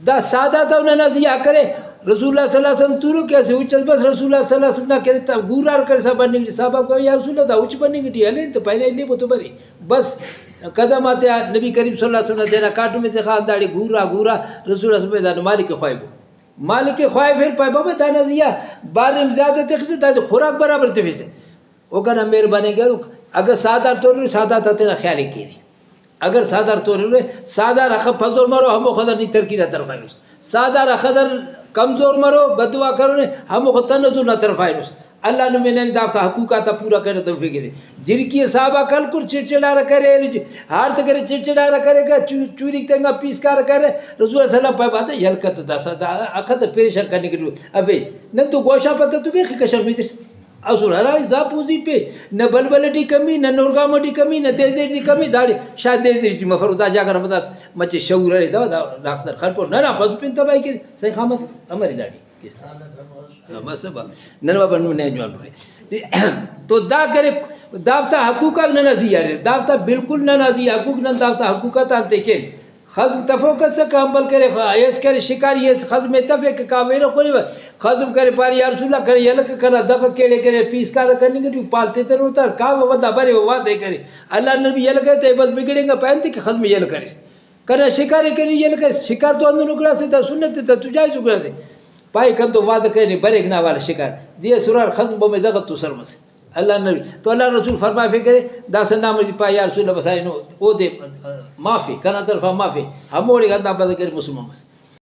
दा सादा था उन्हें नजिया करे रसूलुल्लाह सल्लल्लाहु अलैहि वसल्लम तुरु कैसे उच्च बस रसूलुल्लाह सल्लल्लाहु अलैहि वसल्लम करे तब गुरार कर सब बनी साहब को यार रसूलुल्लाह दा उच्च बनी गई हले तो पहले ले वो तो बरी बस कदम आते नबी करीम सल्लल्लाहु अलैहि वसल्लम देना काटू में देखा दाड़ी गुरा गुरा रसूलुल्लाह सल्लल्लाहु अलैहि वसल्लम मालिक ख्वाइब मालिक ख्वाइब फिर पाए बाबा था नजिया बारे में ज्यादा तक से खुराक बराबर थे से वो कहना मेहरबानी करो अगर सादा तोड़ सादा था तेरा ख्याल ही की अगर सादा तोड़ सादा रख फजल मारो हम खदर नहीं तरकी ना तरफ सादा रखदर कमजोर मरो बदुआ करो ने हम को तनजुल न तरफ आयनुस अल्लाह ने मैंने दाफ्ता हकूकात पूरा करे तो फिक्र जिनकी साहबा कल कुछ चिड़चिड़ा करे हार तो करे चिड़चिड़ा करेगा चूरी तेंगा पीस कर करे रसूल सल्लल्लाहु अलैहि वसल्लम बात हरकत दा अखद परेशान करने के लिए अबे न तो गोशा पता तू भी कशर में असुर हरा जापूजी पे न बलबलटी कमी न नूरगामटी कमी न तेजी कमी दाड़ी शायद तेजी मफरुदा जाकर बता मचे शऊर रे दा दाखतर खरपो ना पस पिन तबाई के सही खामत हमारी दाड़ी किस मसबा ननवा बनू ने जवान रे तो दा करे दावता हकूका न नजिया रे दावता बिल्कुल न नजिया हकूक न दावता हकूका ता देखे खज़म तफोकत से कामल करे ऐस करे शिकारी ऐस खज़म में तफे के कावेरो कोई खज़म करे पारी यार सुला करे यलक करा दफ केड़े करे पीस का करने के पालते तर उतर का वदा बरे वादे करे अल्लाह नबी यल कहते बस बिगड़ेगा पहनते कि खज़म यल करे करे शिकारी करे यल करे शिकार तो अंदर नुकड़ा से सुन्नत तो तुझा सुकड़ा से पाई कन तो वाद करे बरे ना वाला शिकार दिए सुरार खज़म में दगत तो शर्म से अल्लाह नबी तो अल्लाह रसूल फरमा फे करे दासन नाम जी पाई यार रसूल बसाई नो ओ दे माफी कना तरफा माफी हम ओड़ी गंदा बद करे मुसलमान